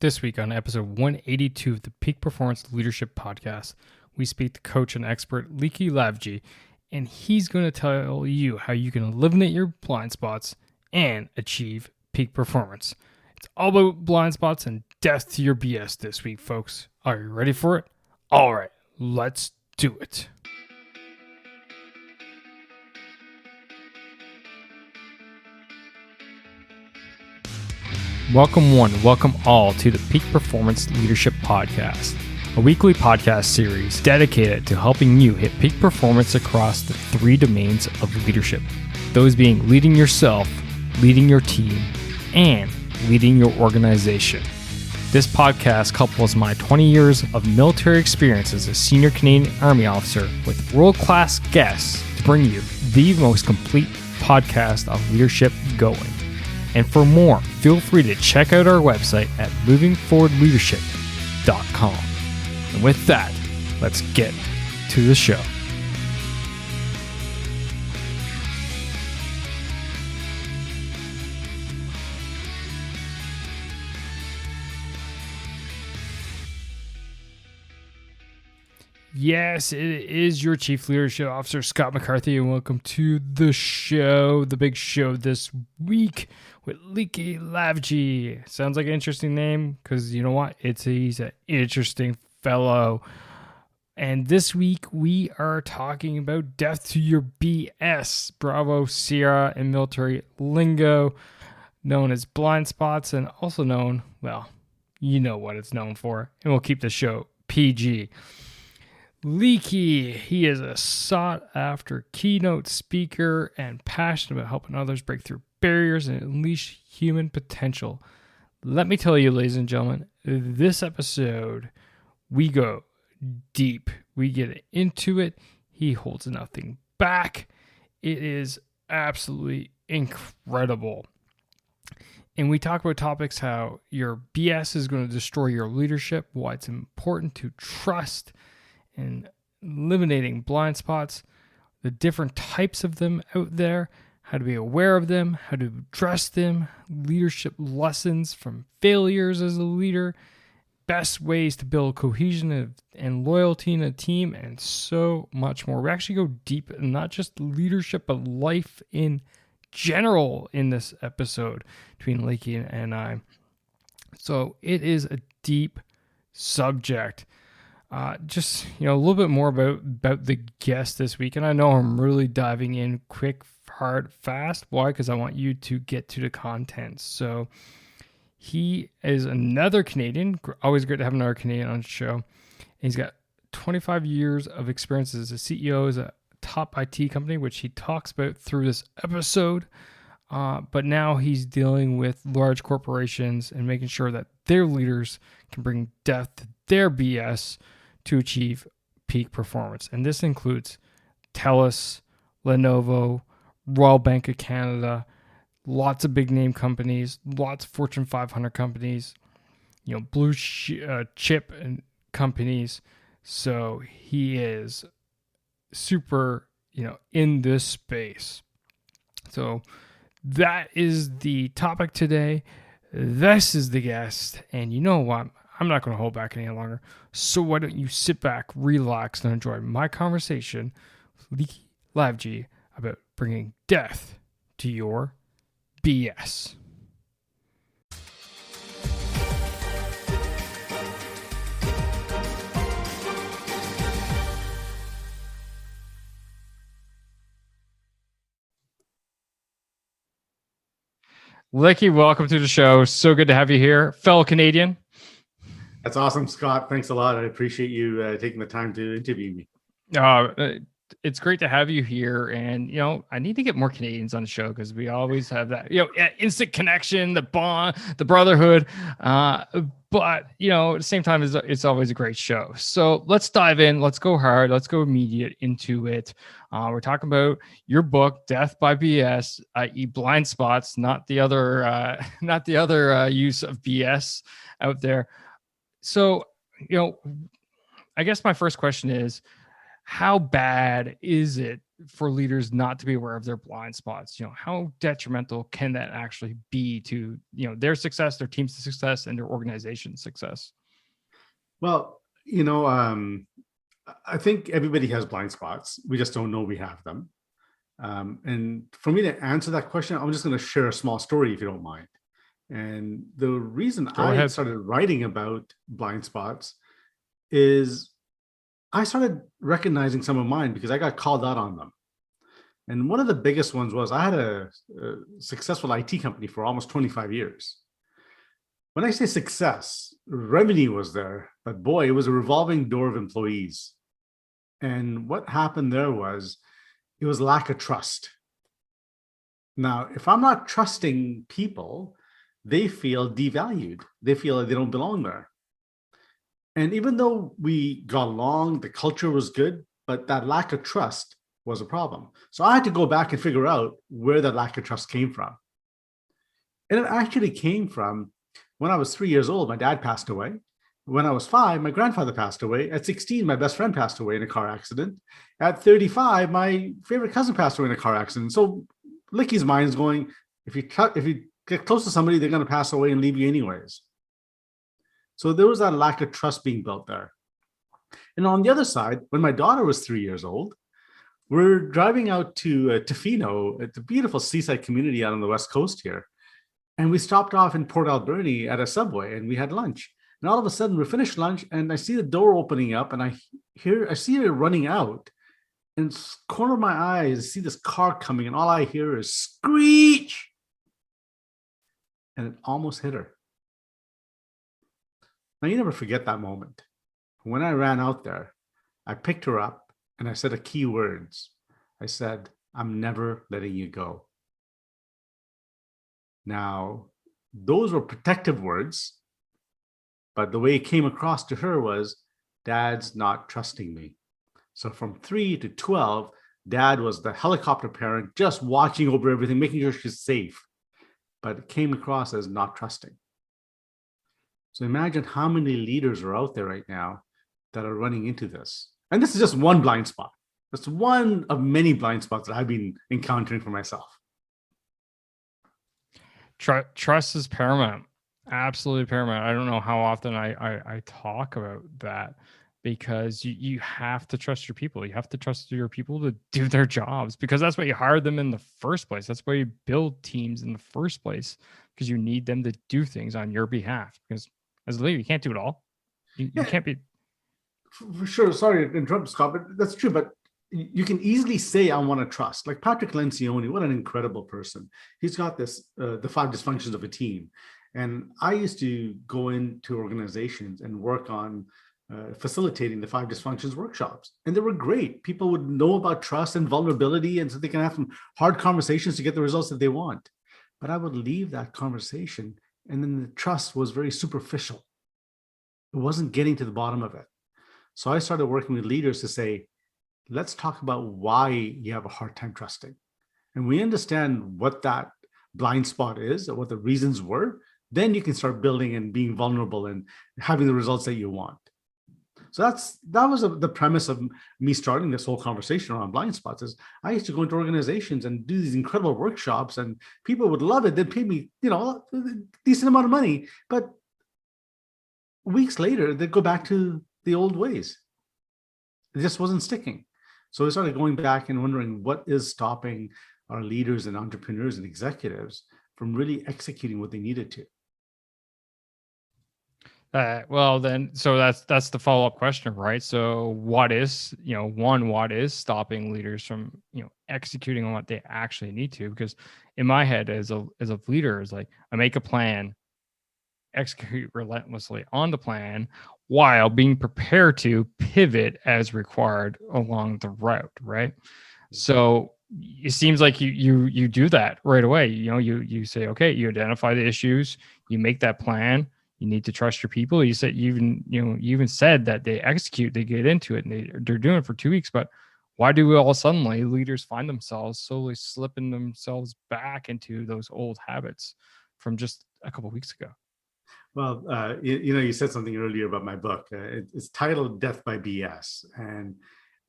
This week on episode 182 of the Peak Performance Leadership Podcast, we speak to coach and expert Likky Lavji, and he's going to tell you how you can eliminate your blind spots and achieve peak performance. It's all about blind spots and death to your BS this week, folks. Are you ready for it? All right, let's do it. Welcome one, welcome all to the Peak Performance Leadership Podcast, a weekly podcast series dedicated to helping you hit peak performance across the three domains of leadership. Those being leading yourself, leading your team, and leading your organization. This podcast couples my 20 years of military experience as a senior Canadian Army officer with world-class guests to bring you the most complete podcast of leadership going. And for more, feel free to check out our website at movingforwardleadership.com. And with that, let's get to the show. Yes, it is your Chief Leadership Officer, Scott McCarthy, and welcome to the show, the big show this week with Likky Lavji. Sounds like an interesting name because you know what? He's an interesting fellow. And this week we are talking about death to your BS, Bravo, Sierra, and military lingo, known as blind spots, and also known, well, you know what it's known for, and we'll keep the show PG. Likky, he is a sought-after keynote speaker and passionate about helping others break through barriers and unleash human potential. Let me tell you, ladies and gentlemen, this episode, we go deep. We get into it. He holds nothing back. It is absolutely incredible. And we talk about topics how your BS is going to destroy your leadership, why it's important to trust, and eliminating blind spots, the different types of them out there, how to be aware of them, how to address them, leadership lessons from failures as a leader, best ways to build cohesion and loyalty in a team, and so much more. We actually go deep in not just leadership, but life in general in this episode between Likky and I. So it is a deep subject. Just, a little bit more about the guest this week. And I know I'm really diving in quick, hard, fast. Why? Because I want you to get to the content. So he is another Canadian. Always great to have another Canadian on the show. And he's got 25 years of experience as a CEO as a top IT company, which he talks about through this episode. But now he's dealing with large corporations and making sure that their leaders can bring death to their BS to achieve peak performance. And this includes Telus, Lenovo, Royal Bank of Canada, lots of big name companies, lots of Fortune 500 companies, blue chip and companies. So he is super, in this space. So that is the topic today. This is the guest. And you know what? I'm not going to hold back any longer. So why don't you sit back, relax, and enjoy my conversation with Likky Lavji about bringing death to your BS. Likky, welcome to the show. So good to have you here, fellow Canadian. That's awesome, Scott. Thanks a lot. I appreciate you taking the time to interview me. It's great to have you here. And, I need to get more Canadians on the show because we always have that, instant connection, the bond, the brotherhood. But, at the same time, it's always a great show. So let's dive in. Let's go hard. Let's go immediate into it. We're talking about your book, Death by BS, i.e. blind spots, not the other use of BS out there. So, I guess my first question is, how bad is it for leaders not to be aware of their blind spots? How detrimental can that actually be to, their success, their team's success, and their organization's success? Well, I think everybody has blind spots. We just don't know we have them. And for me to answer that question, I'm just going to share a small story, if you don't mind. And the reason Go I ahead. started writing about blind spots is I started recognizing some of mine because I got called out on them. And one of the biggest ones was I had a successful IT company for almost 25 years. When I say success, revenue was there, but boy, it was a revolving door of employees. And what happened there was it was lack of trust. Now, if I'm not trusting people, they feel devalued. They feel like they don't belong there. And even though we got along, the culture was good, but that lack of trust was a problem. So I had to go back and figure out where that lack of trust came from. And it actually came from when I was 3 years old, my dad passed away. When I was 5, my grandfather passed away. At 16, my best friend passed away in a car accident. At 35, my favorite cousin passed away in a car accident. So Likky's mind is going, if you get close to somebody, they're going to pass away and leave you anyways. So there was that lack of trust being built there. And on the other side, when my daughter was 3 years old, we're driving out to Tofino. It's a beautiful seaside community out on the West Coast here. And we stopped off in Port Alberni at a Subway and we had lunch. And all of a sudden we finished lunch and I see the door opening up and I see her running out. And corner of my eyes, I see this car coming and all I hear is screech. And it almost hit her. Now, you never forget that moment. When I ran out there, I picked her up and I said a key words. I said, I'm never letting you go. Now, those were protective words, but the way it came across to her was, Dad's not trusting me. So from 3 to 12, Dad was the helicopter parent, just watching over everything, making sure she's safe. But it came across as not trusting. So imagine how many leaders are out there right now that are running into this. And this is just one blind spot. That's one of many blind spots that I've been encountering for myself. Trust is paramount. Absolutely paramount. I don't know how often I talk about that, because you have to trust your people. You have to trust your people to do their jobs, because that's why you hired them in the first place. That's why you build teams in the first place, because you need them to do things on your behalf. Because as a leader, you can't do it all. You can't be. For sure. Sorry to interrupt, Scott, but that's true. But you can easily say, I want to trust. Like Patrick Lencioni, what an incredible person. He's got this, the 5 dysfunctions of a team. And I used to go into organizations and work on facilitating the 5 dysfunctions workshops. And they were great. People would know about trust and vulnerability, and so they can have some hard conversations to get the results that they want. But I would leave that conversation, and then the trust was very superficial. It wasn't getting to the bottom of it. So I started working with leaders to say, let's talk about why you have a hard time trusting. And we understand what that blind spot is, or what the reasons were. Then you can start building and being vulnerable and having the results that you want. So that was the premise of me starting this whole conversation around blind spots. Is I used to go into organizations and do these incredible workshops, and people would love it. They'd pay me, a decent amount of money, but weeks later they'd go back to the old ways. It just wasn't sticking. So we started going back and wondering what is stopping our leaders and entrepreneurs and executives from really executing what they needed to. Well, then, so that's the follow-up question, right? So what is stopping leaders from, executing on what they actually need to? Because in my head, as a leader, is like, I make a plan, execute relentlessly on the plan, while being prepared to pivot as required along the route, right? So it seems like you do that right away. You say, okay, you identify the issues, you make that plan. You need to trust your people. You said you even said that they execute, they get into it, and they're doing it for 2 weeks. But why do all suddenly leaders find themselves slowly slipping themselves back into those old habits from just a couple of weeks ago? Well, you said something earlier about my book. It's titled "Death by BS," and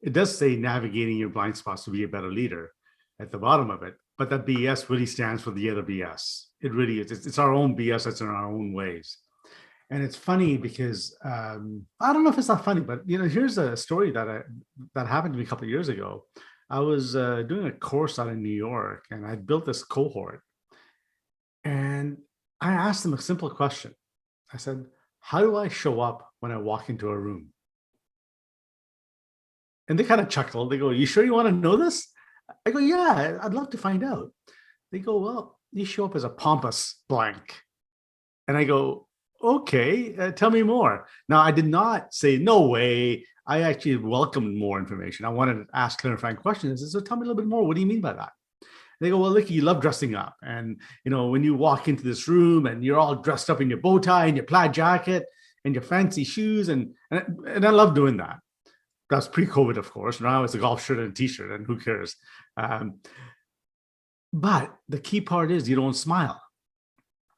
it does say navigating your blind spots to be a better leader at the bottom of it. But that BS really stands for the other BS. It really is. It's our own BS that's in our own ways. And it's funny because I don't know if it's not funny, but here's a story that happened to me a couple of years ago. I was doing a course out in New York, and I built this cohort. And I asked them a simple question. I said, "How do I show up when I walk into a room?" And they kind of chuckled. They go, "You sure you want to know this?" I go, "Yeah, I'd love to find out." They go, "Well, you show up as a pompous blank." And I go, "Okay, tell me more." Now, I did not say, "No way." I actually welcomed more information. I wanted to ask clarifying questions. I said, "So tell me a little bit more. What do you mean by that?" They go, "Well, Likky, you love dressing up. And, when you walk into this room and you're all dressed up in your bow tie and your plaid jacket and your fancy shoes. And I love doing that." That's pre-COVID, of course. Now it's a golf shirt and a t-shirt, and who cares? But the key part is you don't smile.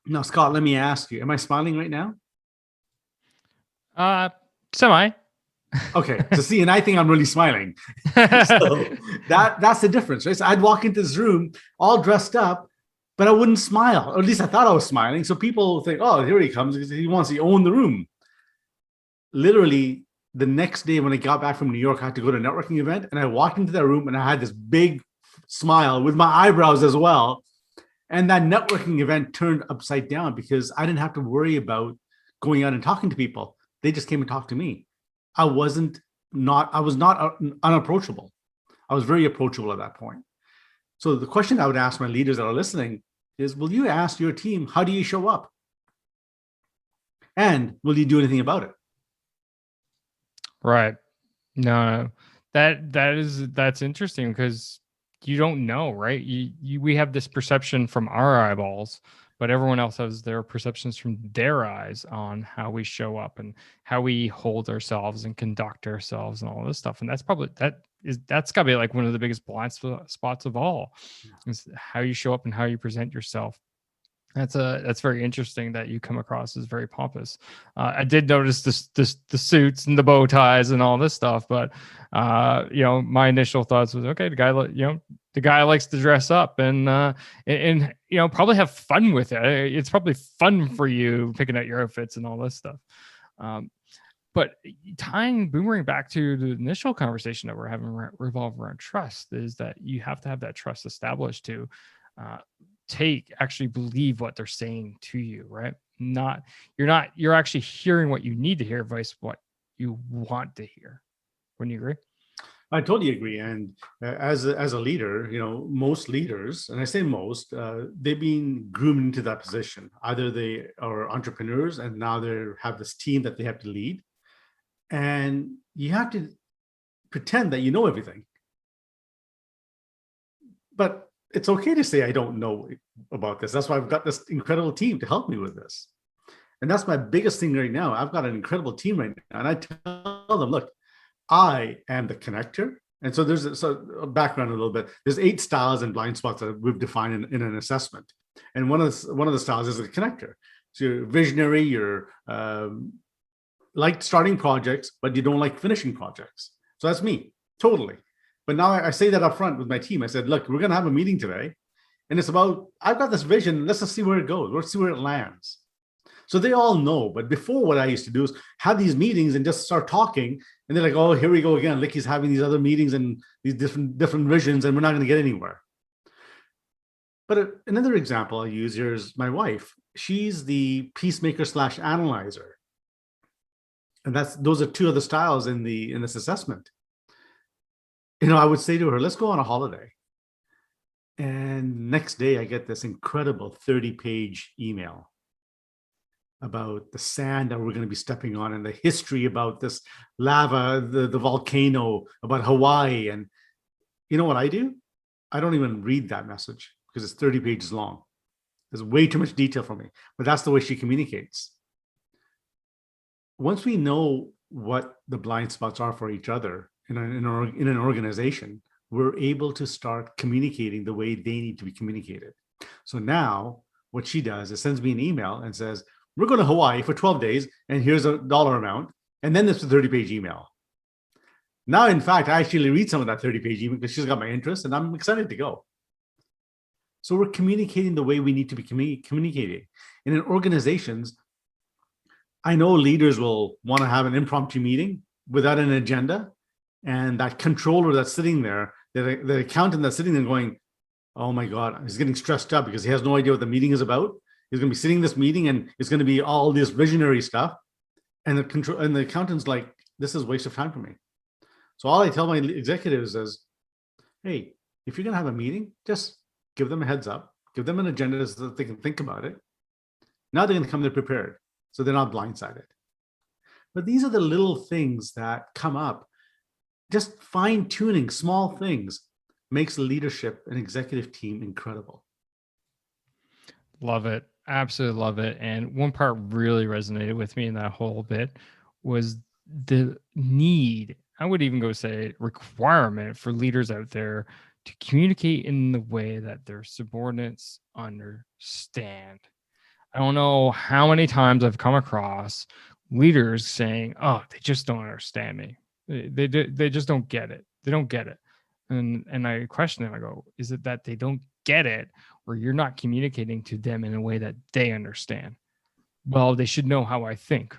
Now, Scott, let me ask you, am I smiling right now? Semi. Okay. So see, and I think I'm really smiling. So that's the difference, right? So I'd walk into this room all dressed up, but I wouldn't smile. Or at least I thought I was smiling. So people think, "Oh, here he comes because he wants to own the room." Literally, the next day when I got back from New York, I had to go to a networking event, and I walked into that room and I had this big smile with my eyebrows as well. And that networking event turned upside down because I didn't have to worry about going out and talking to people. They just came and talked to me. I was not unapproachable. I was very approachable at that point. So the question I would ask my leaders that are listening is, will you ask your team, how do you show up? And will you do anything about it? Right. No. That's interesting because you don't know, right? We have this perception from our eyeballs, but everyone else has their perceptions from their eyes on how we show up and how we hold ourselves and conduct ourselves and all this stuff. And that's got to be like one of the biggest blind spots of all, is how you show up and how you present yourself. That's very interesting that you come across as very pompous. I did notice the suits and the bow ties and all this stuff, but my initial thoughts was, okay, the guy likes to dress up and probably have fun with it. It's probably fun for you picking out your outfits and all this stuff. But tying boomerang back to the initial conversation that we're having revolve around trust, is that you have to have that trust established to actually believe what they're saying to you, right? You're actually hearing what you need to hear versus what you want to hear. Wouldn't you agree? I totally agree. And as a leader, most leaders, and I say most, they've been groomed into that position. Either they are entrepreneurs and now they have this team that they have to lead. And you have to pretend that you know everything. But it's okay to say, "I don't know about this." That's why I've got this incredible team to help me with this. And that's my biggest thing right now. I've got an incredible team right now. And I tell them, "Look, I am the connector." And so there's a background a little bit. There's 8 styles and blind spots that we've defined in an assessment. And one of the styles is a connector. So you're visionary, you're like starting projects, but you don't like finishing projects. So that's me, totally. But now I say that up front with my team. I said, "Look, we're going to have a meeting today. And it's about, I've got this vision. Let's just see where it goes. Let's see where it lands." So they all know. But before, what I used to do is have these meetings and just start talking. And they're like, "Oh, here we go again. Likky's having these other meetings and these different visions, and we're not going to get anywhere." But another example I'll use here is my wife. She's the peacemaker / analyzer. And those are 2 other styles in this assessment. I would say to her, "Let's go on a holiday." And next day I get this incredible 30-page email about the sand that we're going to be stepping on and the history about this lava, the volcano, about Hawaii. And you know what I do? I don't even read that message because it's 30 pages long. There's way too much detail for me, but that's the way she communicates. Once we know what the blind spots are for each other in an organization, we're able to start communicating the way they need to be communicated. So now what she does is sends me an email and says, "We're going to Hawaii for 12 days, and here's a dollar amount." And then there's a 30-page email. Now, in fact, I actually read some of that 30-page email because she's got my interest and I'm excited to go. So we're communicating the way we need to be communicating. And in organizations, I know leaders will want to have an impromptu meeting without an agenda. And that controller that's sitting there, the accountant that's sitting there going, oh my God, he's getting stressed up because he has no idea what the meeting is about. He's going to be sitting in this meeting and it's going to be all this visionary stuff. And the accountant's like, this is a waste of time for me. So all I tell my executives is, hey, if you're going to have a meeting, just give them a heads up, give them an agenda so that they can think about it. Now they're going to come there prepared, so they're not blindsided. But these are the little things that come up. Just fine tuning small things makes the leadership and executive team incredible. Love it. Absolutely love it. And one part really resonated with me in that whole bit was the need, I would even go say requirement for leaders out there to communicate in the way that their subordinates understand. I don't know how many times I've come across leaders saying, oh, they just don't understand me. They just don't get it. They don't get it. And I question them. I go, is it that they don't get it, or you're not communicating to them in a way that they understand? Well, they should know how I think.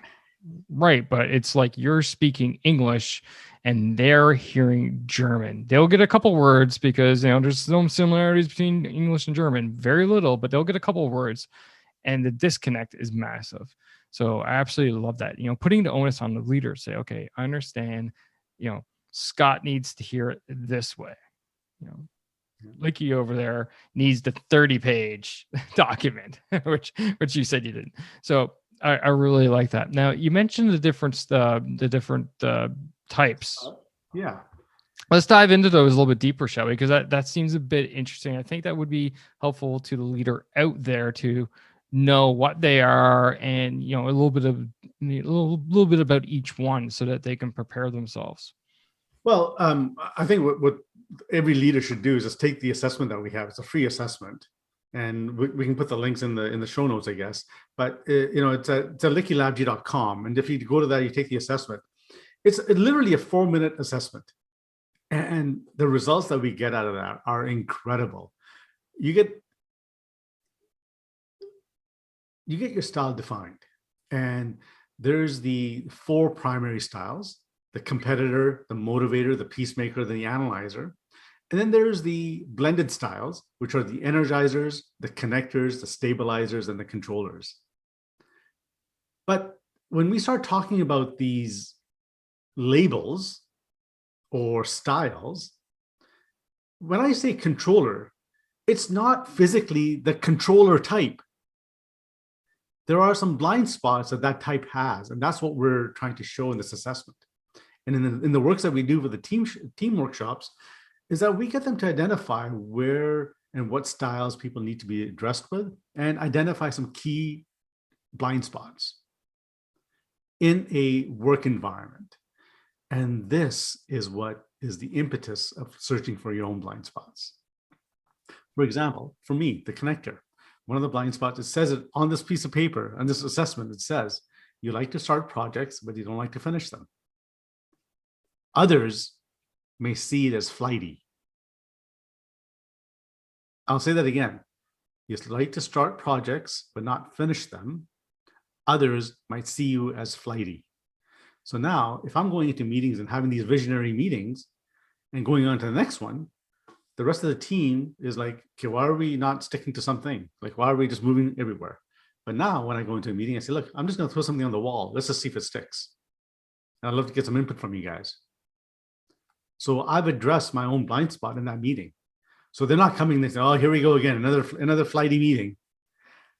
Right, but it's like you're speaking English and they're hearing German. They'll get a couple words because there's some similarities between English and German, very little, but they'll get a couple words, and the disconnect is massive. So I absolutely love that. Putting the onus on the leader, say, okay, I understand. Scott needs to hear it this way. Likky over there needs the 30-page document, which you said you didn't. So I really like that. Now you mentioned the different types. Yeah. Let's dive into those a little bit deeper, shall we? Because that seems a bit interesting. I think that would be helpful to the leader out there to know what they are and a little bit about each one so that they can prepare themselves. Well, I think what every leader should do is just take the assessment that we have. It's a free assessment. And we can put the links in the show notes, I guess. But it's at likkylavji.com. And if you go to that, you take the assessment. It's literally a 4-minute assessment, and the results that we get out of that are incredible. You get your style defined, and there's the 4 primary styles: the competitor, the motivator, the peacemaker, the analyzer. And then there's the blended styles, which are the energizers, the connectors, the stabilizers, and the controllers. But when we start talking about these labels or styles, when I say controller, it's not physically the controller type. There are some blind spots that type has, and that's what we're trying to show in this assessment. And in the works that we do for the team workshops, is that we get them to identify where and what styles people need to be addressed with, and identify some key blind spots in a work environment. And this is what is the impetus of searching for your own blind spots. For example, for me, the connector, one of the blind spots, it says it on this piece of paper, on this assessment, it says, you like to start projects, but you don't like to finish them. Others may see it as flighty. I'll say that again. You like to start projects, but not finish them. Others might see you as flighty. So now, if I'm going into meetings and having these visionary meetings and going on to the next one, the rest of the team is like, okay, why are we not sticking to something? Like, why are we just moving everywhere? But now when I go into a meeting, I say, look, I'm just going to throw something on the wall. Let's just see if it sticks. And I'd love to get some input from you guys. So I've addressed my own blind spot in that meeting. So they're not coming and saying, oh, here we go again, another flighty meeting.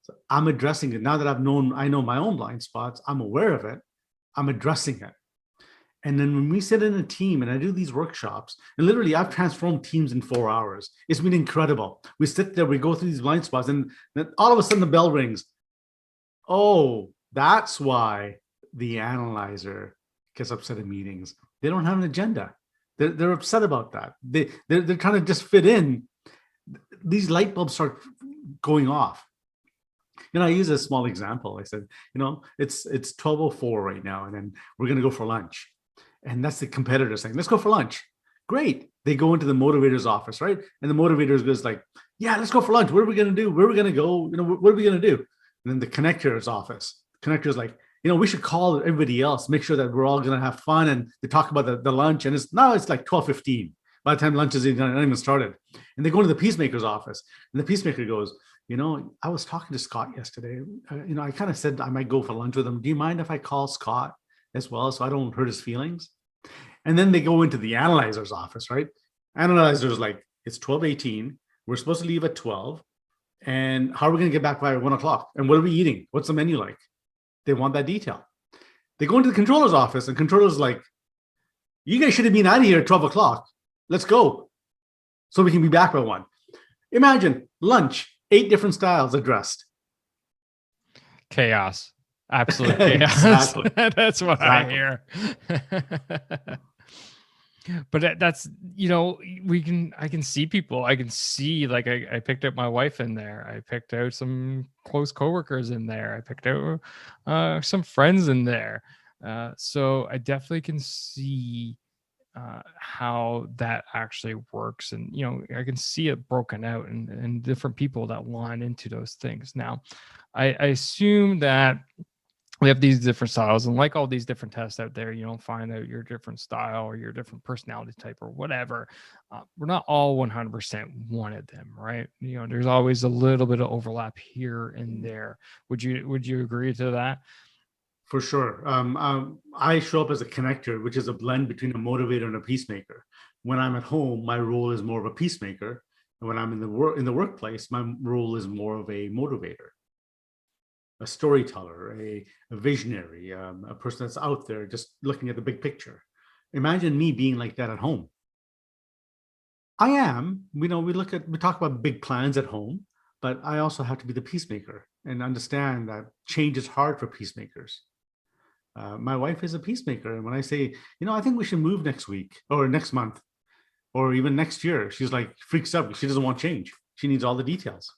So I'm addressing it. Now that I know my own blind spots, I'm aware of it, I'm addressing it. And then when we sit in a team and I do these workshops, and literally I've transformed teams in 4 hours. It's been incredible. We sit there, we go through these blind spots, and then all of a sudden the bell rings. Oh, that's why the analyzer gets upset in meetings. They don't have an agenda. They're upset about that. They're trying to just fit in. These light bulbs start going off. I use a small example. I said, it's 12:04 right now, and then we're going to go for lunch. And that's the competitor saying, let's go for lunch. Great. They go into the motivator's office, right? And the motivator goes like, yeah, let's go for lunch. What are we going to do? Where are we going to go? What are we going to do? And then the connector's office, connector's like, we should call everybody else, make sure that we're all going to have fun. And they talk about the lunch. And it's like 12:15 by the time lunch is not even started. And they go into the peacemaker's office. And the peacemaker goes, I was talking to Scott yesterday. I kind of said I might go for lunch with him. Do you mind if I call Scott as well so I don't hurt his feelings? And then they go into the analyzer's office, right? Analyzer's like, it's 12:18. We're supposed to leave at 12. And how are we going to get back by 1 o'clock? And what are we eating? What's the menu like? They want that detail. They go into the controller's office, and controller's like, you guys should have been out of here at 12 o'clock. Let's go. So we can be back by 1. Imagine lunch, 8 different styles addressed. Chaos. Absolute chaos. Exactly. That's what I hear. But that's, I can see people. I can see, like, I picked up my wife in there. I picked out some close coworkers in there. I picked out some friends in there. So I definitely can see how that actually works. And, I can see it broken out and different people that line into those things. Now, I assume that we have these different styles, and like all these different tests out there, you don't find out your different style or your different personality type or whatever. We're not all 100% one of them, right? There's always a little bit of overlap here and there. Would you agree to that? For sure. I show up as a connector, which is a blend between a motivator and a peacemaker. When I'm at home, my role is more of a peacemaker, and when I'm in the workplace, my role is more of a motivator, a storyteller, a visionary, a person that's out there just looking at the big picture. Imagine me being like that at home. I am. We talk about big plans at home, but I also have to be the peacemaker and understand that change is hard for peacemakers. My wife is a peacemaker, and when I say, I think we should move next week or next month or even next year, she's like freaks out. She doesn't want change. She needs all the details.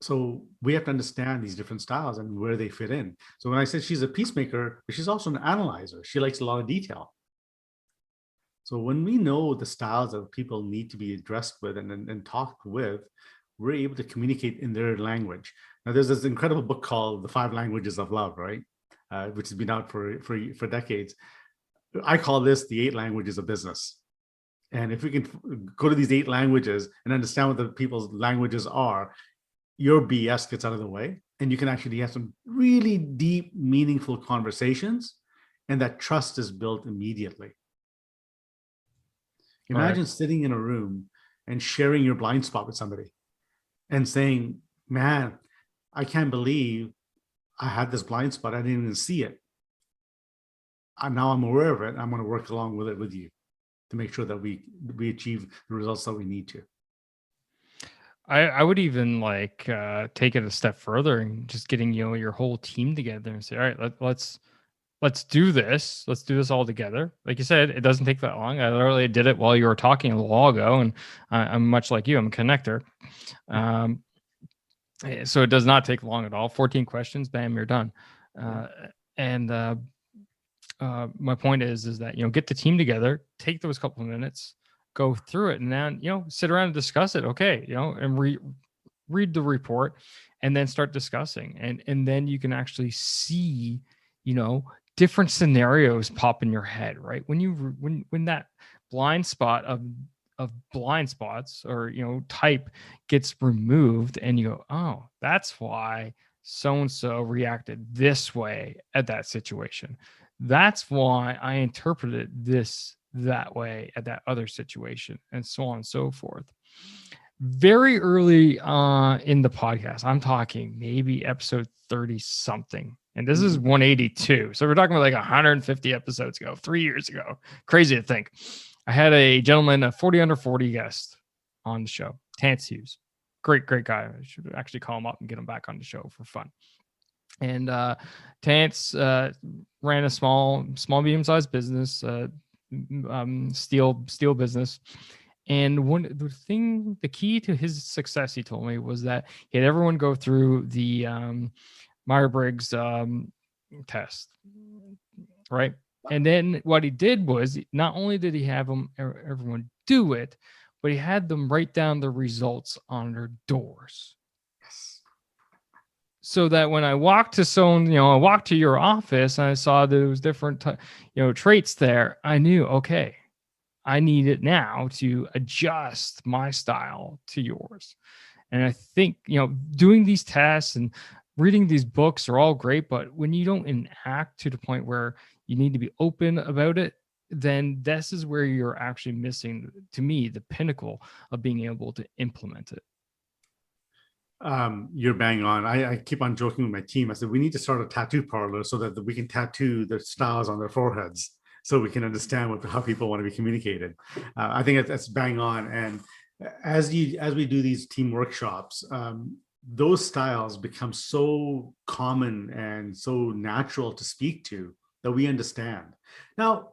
So we have to understand these different styles and where they fit in. So when I said she's a peacemaker, she's also an analyzer. She likes a lot of detail. So when we know the styles that people need to be addressed with and talked with, we're able to communicate in their language. Now, there's this incredible book called The 5 Languages of Love, right? Which has been out for decades. I call this the 8 languages of business. And if we can go to these 8 languages and understand what the people's languages are, your BS gets out of the way, and you can actually have some really deep, meaningful conversations, and that trust is built immediately. Imagine sitting in a room and sharing your blind spot with somebody and saying, man, I can't believe I had this blind spot. I didn't even see it. Now I'm aware of it. I'm going to work along with it with you to make sure that we achieve the results that we need to. I would even take it a step further and just getting your whole team together and say, all right, let's do this. Let's do this all together. Like you said, it doesn't take that long. I literally did it while you were talking a while ago, and I'm much like you. I'm a connector, so it does not take long at all. 14 questions, bam, you're done. My point is that get the team together, take those couple of minutes, go through it, and then sit around and discuss it. Okay, and read the report, and then start discussing, and then you can actually see different scenarios pop in your head, right? When that blind spot of blind spots or type gets removed, and you go, oh, that's why so and so reacted this way at that situation. That's why I interpreted this that way at that other situation, and so on and so forth. Very early in the podcast, I'm talking maybe episode 30 something, and this is 182. So we're talking about 150 episodes ago, 3 years ago. Crazy to think. I had a gentleman, a 40 under 40 guest on the show, Terrence Hughes. Great guy. I should actually call him up and get him back on the show for fun. And Terrence ran a small medium-sized business, steel business. And the key to his success, he told me, was that he had everyone go through the Myers-Briggs test, right? And then what he did was, not only did he have everyone do it, but he had them write down the results on their doors. Yes. So that when I walked to I walked to your office and I saw those different, traits there, I knew, okay, I need it now to adjust my style to yours. And I think, doing these tests and reading these books are all great, but when you don't enact to the point where you need to be open about it, then this is where you're actually missing, to me, the pinnacle of being able to implement it. You're bang on. I keep on joking with my team. I said, we need to start a tattoo parlor so that we can tattoo the styles on their foreheads so we can understand how people want to be communicated. I think that's bang on. And as we do these team workshops, those styles become so common and so natural to speak to that we understand. Now,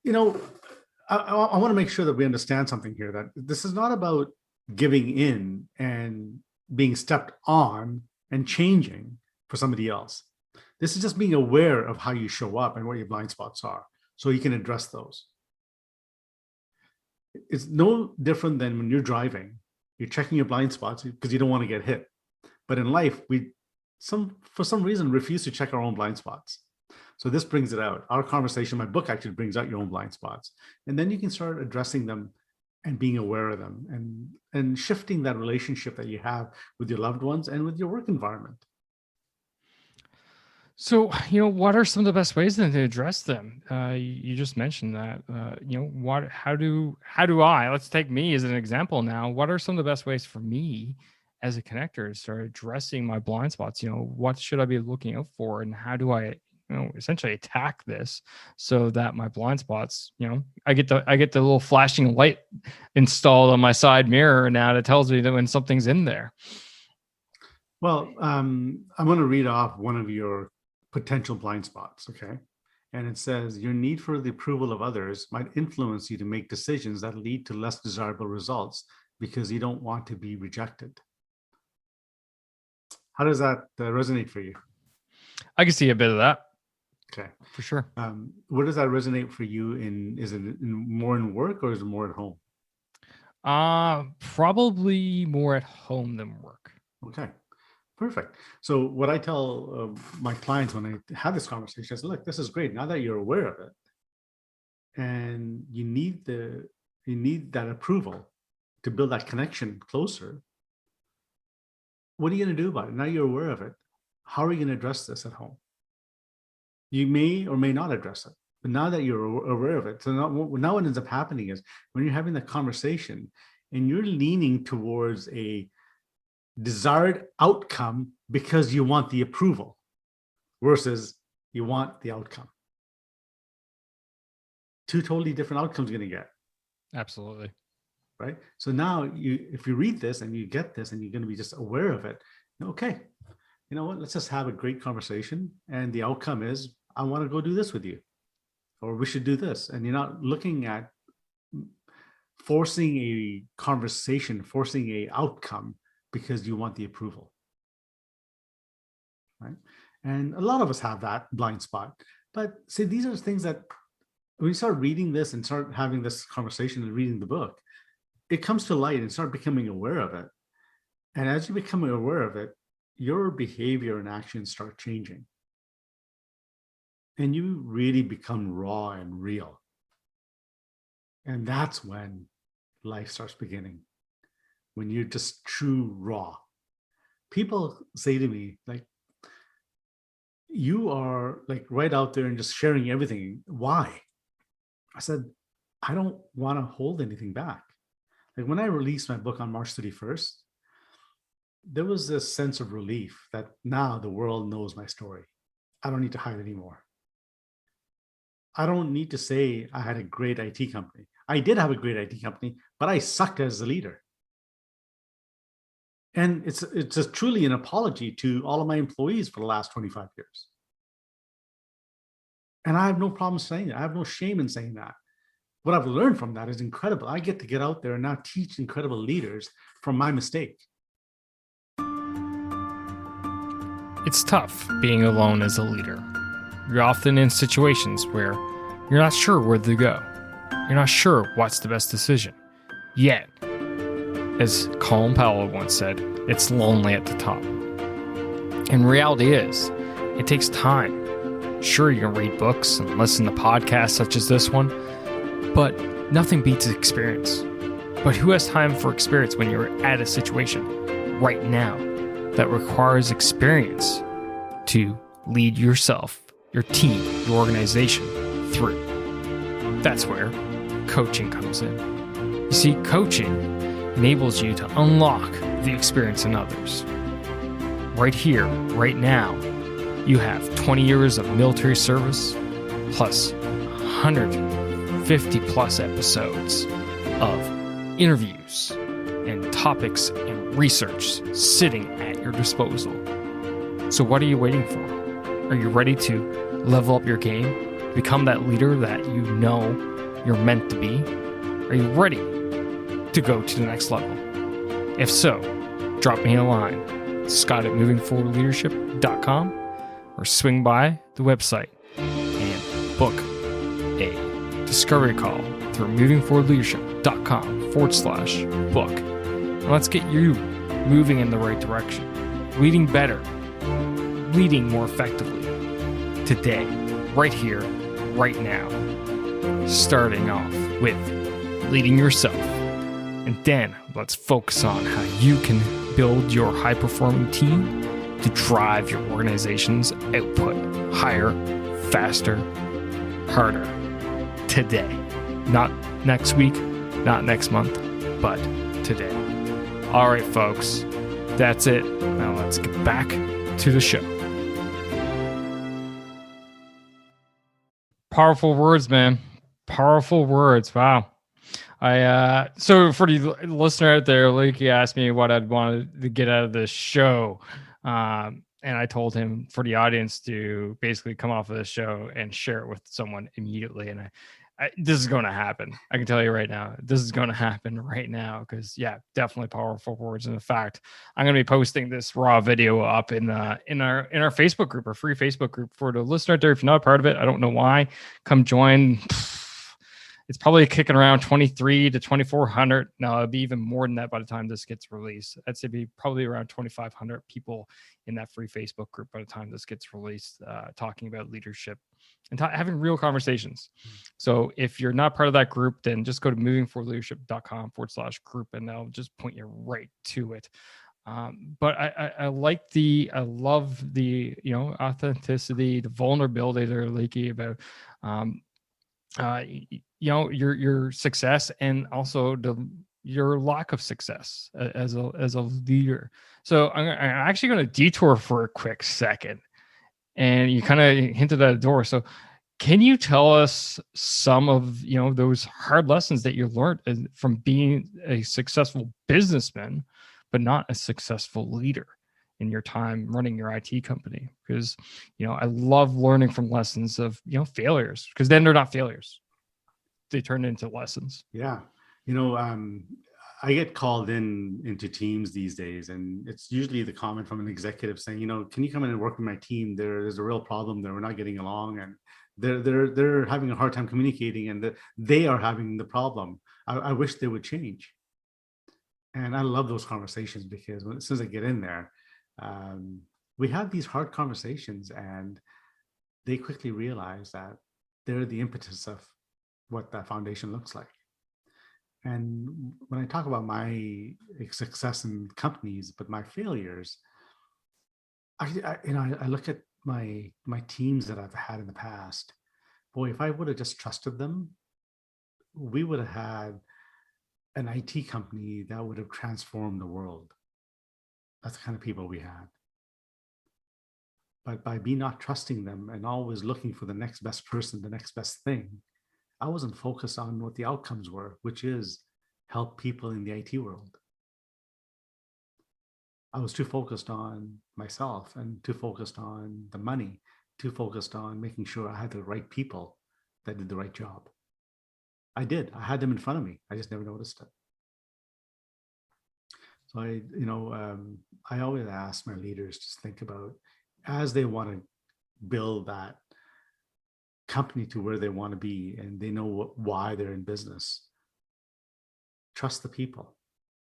I want to make sure that we understand something here, that this is not about giving in and being stepped on and changing for somebody else. This is just being aware of how you show up and what your blind spots are, so you can address those. It's no different than when you're driving, you're checking your blind spots because you don't want to get hit. But in life, for some reason, refuse to check our own blind spots. So this brings it out. Our conversation, my book actually brings out your own blind spots. And then you can start addressing them and being aware of them and shifting that relationship that you have with your loved ones and with your work environment. So, what are some of the best ways then to address them? You just mentioned that, how do I, let's take me as an example now. What are some of the best ways for me as a connector to start addressing my blind spots? What should I be looking out for, and how do I, essentially attack this so that my blind spots, I get the little flashing light installed on my side mirror now that tells me that when something's in there. Well, I'm going to read off one of your potential blind spots, okay? And it says, your need for the approval of others might influence you to make decisions that lead to less desirable results because you don't want to be rejected. How does that resonate for you? I can see a bit of that. Okay. For sure. Where does that resonate for you in? Is it more in work or is it more at home? Probably more at home than work. Okay. Perfect. So what I tell my clients when I have this conversation is, look, this is great. Now that you're aware of it and you need that approval to build that connection closer, what are you going to do about it? Now you're aware of it. How are you going to address this at home? You may or may not address it, but now that you're aware of it, so now what ends up happening is when you're having that conversation and you're leaning towards a desired outcome because you want the approval versus you want the outcome. Two totally different outcomes you're going to get. Absolutely. Right? So now if you read this and you get this and you're going to be just aware of it, okay, you know what, let's just have a great conversation. And the outcome is, I want to go do this with you, or we should do this. And you're not looking at forcing a conversation, forcing a outcome because you want the approval, right? And a lot of us have that blind spot. But see, these are things that when you start reading this and start having this conversation and reading the book, it comes to light and start becoming aware of it. And as you become aware of it, your behavior and actions start changing. And you really become raw and real. And that's when life starts beginning, when you're just true raw. People say to me, like, you are like right out there and just sharing everything. Why? I said, I don't want to hold anything back. Like when I released my book on March 31st, there was this sense of relief that now the world knows my story. I don't need to hide anymore. I don't need to say I had a great IT company. I did have a great IT company, but I sucked as a leader. And it's just truly an apology to all of my employees for the last 25 years. And I have no problem saying it. I have no shame in saying that. What I've learned from that is incredible. I get to get out there and now teach incredible leaders from my mistake. It's tough being alone as a leader. You're often in situations where You're not sure where to go. You're not sure what's the best decision. Yet, as Colin Powell once said, it's lonely at the top. And reality is, it takes time. Sure, you can read books and listen to podcasts such as this one, but nothing beats experience. But who has time for experience when you're at a situation right now that requires experience to lead yourself, your team, your organization through? That's where coaching comes in. You see, coaching enables you to unlock the experience in others. Right here, right now, you have 20 years of military service plus 150 plus episodes of interviews and topics and research sitting at your disposal. So what are you waiting for? Are you ready to level up your game, become that leader that you know you're meant to be? Are you ready to go to the next level? If so, drop me a line, scott@movingforwardleadership.com, or swing by the website and book a discovery call through movingforwardleadership.com/book. And let's get you moving in the right direction, leading better, leading more effectively today, right here, right now. Starting off with leading yourself. And then let's focus on how you can build your high-performing team to drive your organization's output higher, faster, harder today. Not next week, not next month, but today. All right, folks, that's it. Now let's get back to the show. Powerful words, man. Powerful words. Wow. So for the listener out there, Likky asked me what I'd wanted to get out of this show. And I told him for the audience to basically come off of this show and share it with someone immediately. And this is going to happen. I can tell you right now, this is going to happen right now because, yeah, definitely powerful words. And in fact, I'm going to be posting this raw video up in our Facebook group, our free Facebook group for the listener out there. If you're not a part of it, I don't know why. Come join. It's probably kicking around 23 to 2,400. No, it'll be even more than that by the time this gets released. I'd say be probably around 2,500 people in that free Facebook group by the time this gets released, talking about leadership and having real conversations. So if you're not part of that group, then just go to movingforwardleadership.com/group and they'll just point you right to it. But I love the, authenticity, the vulnerability there, Likky, about, your success and also your lack of success as a leader. So I'm actually going to detour for a quick second, and you kind of hinted at a door. So can you tell us some of those hard lessons that you learned from being a successful businessman, but not a successful leader in your time running your IT company? Because I love learning from lessons of failures, because then they're not failures. They turn into lessons. Yeah. I get called into teams these days, and it's usually the comment from an executive saying, can you come in and work with my team? There's a real problem there. We're not getting along, and they're having a hard time communicating, and they are having the problem. I wish they would change. And I love those conversations because as soon as I get in there, we have these hard conversations, and they quickly realize that they're the impetus of what that foundation looks like. And when I talk about my success in companies, but my failures, I look at my teams that I've had in the past. Boy, if I would have just trusted them, we would have had an IT company that would have transformed the world. That's the kind of people we had. But by me not trusting them and always looking for the next best person, the next best thing, I wasn't focused on what the outcomes were, which is help people in the IT world. I was too focused on myself and too focused on the money, too focused on making sure I had the right people that did the right job. I did. I had them in front of me. I just never noticed it. So I always ask my leaders to think about, as they want to build that company to where they want to be, and they know why they're in business. Trust the people.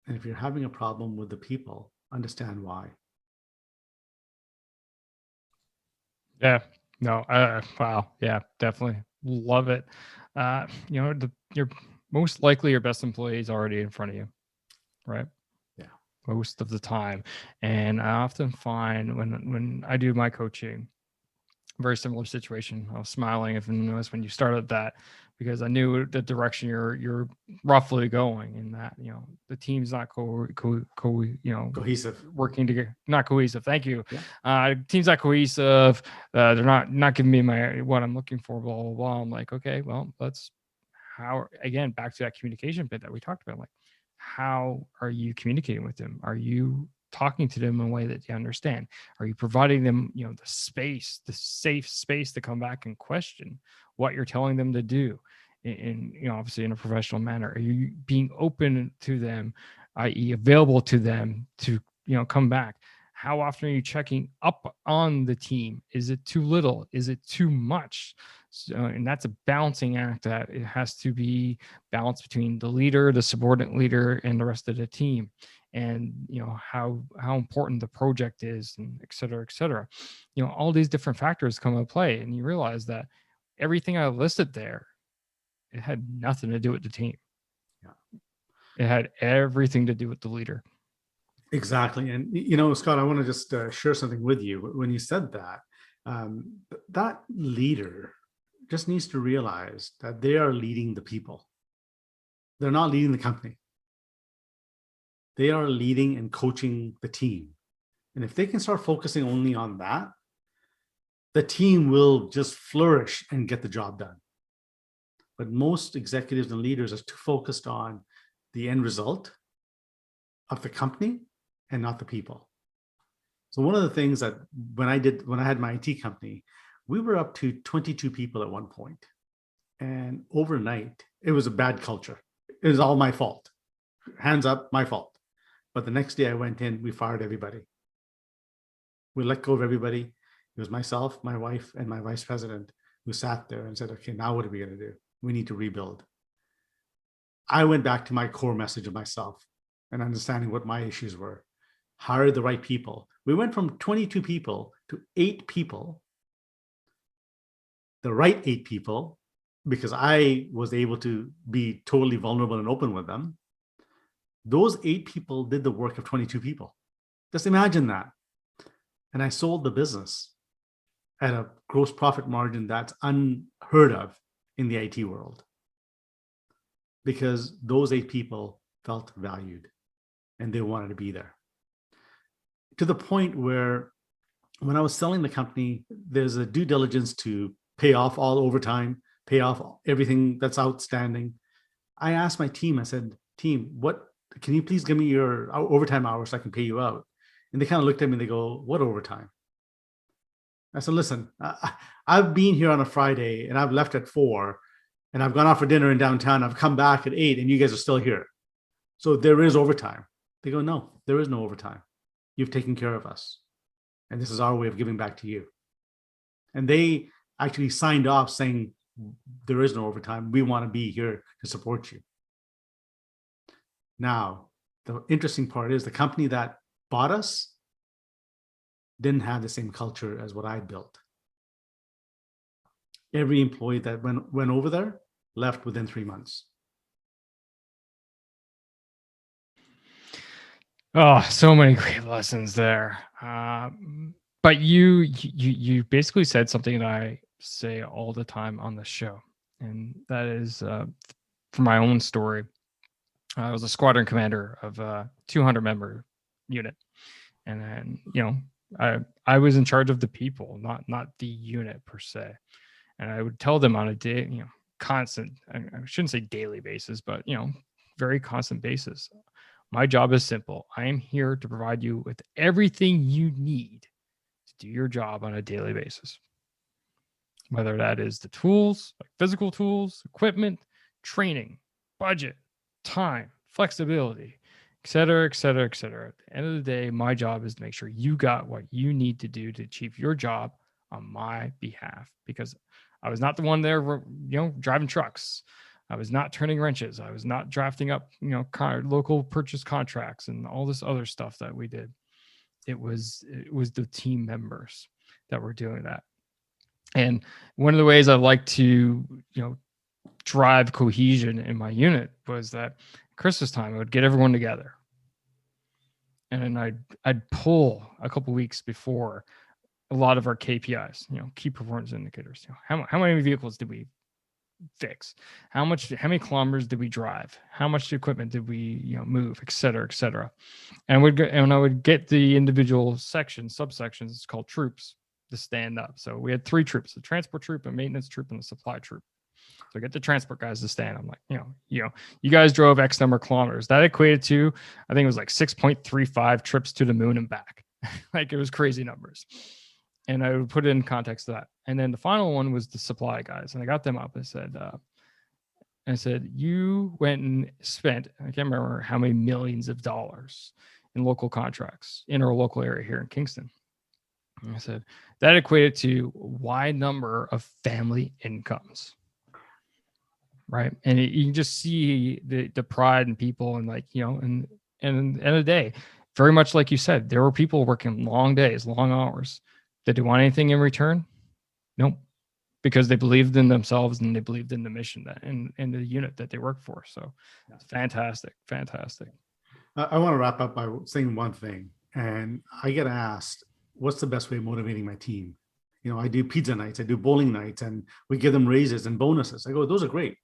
And if you're having a problem with the people, understand why. Yeah. No. Wow. Yeah. Definitely love it. Your most likely your best employee is already in front of you, right? Yeah. Most of the time, and I often find when I do my coaching, very similar situation. I was smiling if you noticed when you started that, because I knew the direction you're roughly going, in that the team's not Cohesive. working together, not cohesive. Thank you. Yeah. Team's not cohesive. They're not giving me what I'm looking for. Blah blah blah. I'm like, okay, well, that's how, again, back to that communication bit that we talked about. Like, how are you communicating with them? Are you talking to them in a way that they understand? Are you providing them, the space, the safe space to come back and question what you're telling them to do in obviously in a professional manner? Are you being open to them, i.e. available to them to, come back? How often are you checking up on the team? Is it too little? Is it too much? So, and that's a balancing act, that it has to be balanced between the leader, the subordinate leader, and the rest of the team. And how important the project is, and et cetera, et cetera. All these different factors come into play, and you realize that everything I listed there, it had nothing to do with the team. Yeah. It had everything to do with the leader. Exactly. And, Scott, I want to just share something with you. When you said that, that leader just needs to realize that they are leading the people. They're not leading the company. They are leading and coaching the team. And if they can start focusing only on that, the team will just flourish and get the job done. But most executives and leaders are too focused on the end result of the company and not the people. So one of the things that when I had my IT company, we were up to 22 people at one point. And overnight, it was a bad culture. It was all my fault. Hands up, my fault. But the next day I went in, we fired everybody. We let go of everybody. It was myself, my wife, and my vice president who sat there and said, okay, now what are we going to do? We need to rebuild. I went back to my core message of myself and understanding what my issues were. Hire the right people. We went from 22 people to 8 people, the right 8 people, because I was able to be totally vulnerable and open with them. Those 8 people did the work of 22 people. Just imagine that. And I sold the business at a gross profit margin that's unheard of in the IT world, because those 8 people felt valued and they wanted to be there. To the point where when I was selling the company, there's a due diligence to pay off all overtime, pay off everything that's outstanding. I asked my team, I said, team, what can you please give me your overtime hours so I can pay you out? And they kind of looked at me and they go, what overtime? I said, listen, I've been here on a Friday and I've left at 4 and I've gone out for dinner in downtown. I've come back at 8 and you guys are still here. So there is overtime. They go, no, there is no overtime. You've taken care of us. And this is our way of giving back to you. And they actually signed off saying, there is no overtime. We want to be here to support you. Now, the interesting part is the company that bought us didn't have the same culture as what I built. Every employee that went over there left within 3 months. Oh, so many great lessons there. But you basically said something that I say all the time on the show, and that is from my own story. I was a squadron commander of a 200 member unit, and then I was in charge of the people, not the unit per se. And I would tell them on a day, constant. I shouldn't say daily basis, but very constant basis. My job is simple. I am here to provide you with everything you need to do your job on a daily basis. Whether that is the tools, like physical tools, equipment, training, budget, time, flexibility, et cetera, et cetera, et cetera. At the end of the day, my job is to make sure you got what you need to do to achieve your job on my behalf because I was not the one there, driving trucks. I was not turning wrenches. I was not drafting up, local purchase contracts and all this other stuff that we did. It was the team members that were doing that. And one of the ways I like to, drive cohesion in my unit was that Christmas time, I would get everyone together. And I'd pull a couple weeks before a lot of our KPIs, key performance indicators. How many vehicles did we fix? How many kilometers did we drive? How much equipment did we, move, et cetera, et cetera. And I would get the individual sections, subsections, it's called troops, to stand up. So we had 3 troops: the transport troop, a maintenance troop, and the supply troop. So I get the transport guys to stand. I'm like, you guys drove X number of kilometers. That equated to, I think it was like 6.35 trips to the moon and back. Like, it was crazy numbers. And I would put it in context to that. And then the final one was the supply guys. And I got them up. I said, you went and spent, I can't remember how many millions of dollars in local contracts in our local area here in Kingston. And I said, that equated to Y number of family incomes. Right. And you can just see the pride in people, and like, and end of the day, very much like you said, there were people working long days, long hours. Did they want anything in return? Nope. Because they believed in themselves and they believed in the mission and the unit that they worked for. So it's fantastic. I want to wrap up by saying one thing. And I get asked, what's the best way of motivating my team? I do pizza nights, I do bowling nights, and we give them raises and bonuses. I go, those are great.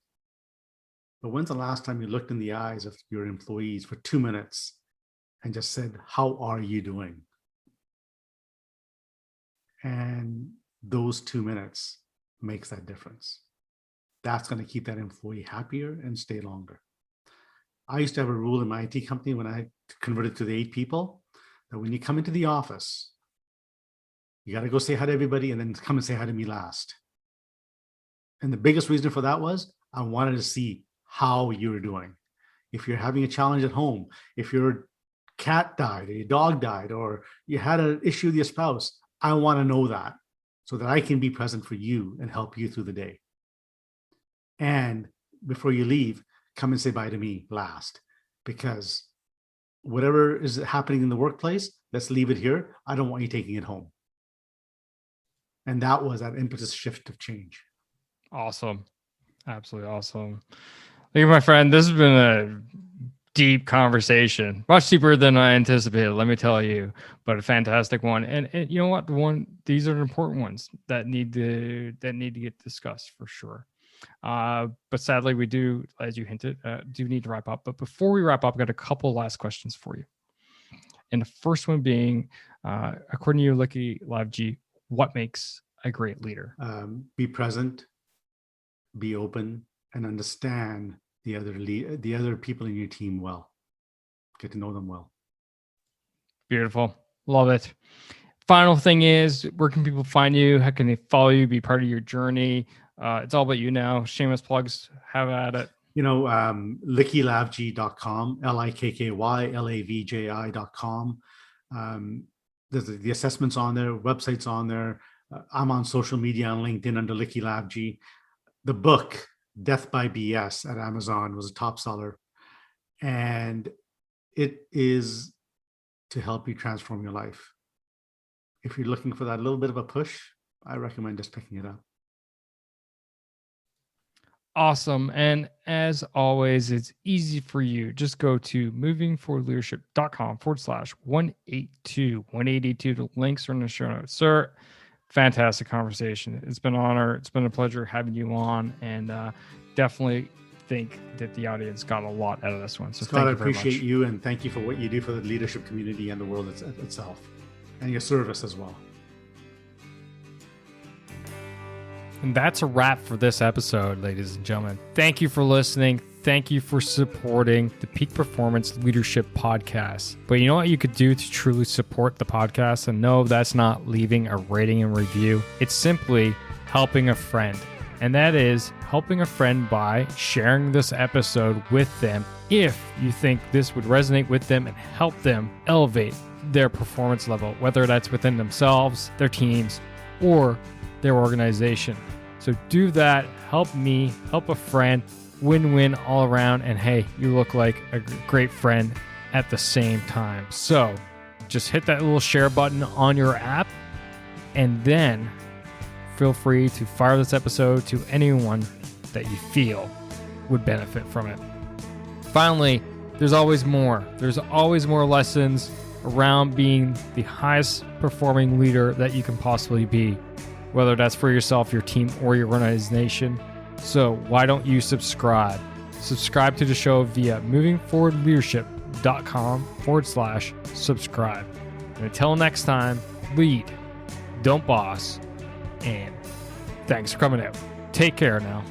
But when's the last time you looked in the eyes of your employees for 2 minutes and just said, how are you doing? And those 2 minutes makes that difference. That's going to keep that employee happier and stay longer. I used to have a rule in my IT company when I converted to the 8 people, that when you come into the office, you got to go say hi to everybody and then come and say hi to me last. And the biggest reason for that was I wanted to see how you're doing. If you're having a challenge at home, if your cat died or your dog died, or you had an issue with your spouse, I want to know that so that I can be present for you and help you through the day. And before you leave, come and say bye to me last, because whatever is happening in the workplace, let's leave it here. I don't want you taking it home. And that was that impetus shift of change. Awesome. Absolutely awesome. Thank you, my friend. This has been a deep conversation, much deeper than I anticipated, let me tell you, but a fantastic one. And you know what? These are important ones that need to get discussed for sure. But sadly, we do, as you hinted, do need to wrap up. But before we wrap up, I've got a couple last questions for you. And the first one being, according to you, Likky Lavji, what makes a great leader? Be present, be open, and understand the other people in your team well. Get to know them well. Beautiful. Love it. Final thing is, where can people find you? How can they follow you, be part of your journey? It's all about you now. Shameless plugs. Have at it. LikkyLavji.com, LIKKYLAVJI.com. There's the assessments on there, websites on there. I'm on social media on LinkedIn under Likky Lavji. The book, Death by BS, at Amazon was a top seller. And it is to help you transform your life. If you're looking for that little bit of a push, I recommend just picking it up. Awesome. And as always, it's easy for you. Just go to movingforwardleadership.com/182. 182. The links are in the show notes. Sir, fantastic conversation. It's been an honor. It's been a pleasure having you on, and definitely think that the audience got a lot out of this one. So Scott, thank you very much. I appreciate you, and thank you for what you do for the leadership community and the world itself, and your service as well. And that's a wrap for this episode, ladies and gentlemen. Thank you for listening. Thank you for supporting the Peak Performance Leadership Podcast. But you know what you could do to truly support the podcast? And no, that's not leaving a rating and review. It's simply helping a friend. And that is helping a friend by sharing this episode with them if you think this would resonate with them and help them elevate their performance level, whether that's within themselves, their teams, or their organization. So do that, help me, help a friend, win-win all around, and hey, you look like a great friend at the same time. So just hit that little share button on your app, and then feel free to fire this episode to anyone that you feel would benefit from it. Finally, there's always more. There's always more lessons around being the highest performing leader that you can possibly be, whether that's for yourself, your team, or your organization. So why don't you subscribe? Subscribe to the show via movingforwardleadership.com/subscribe. And until next time, lead, don't boss, and thanks for coming out. Take care now.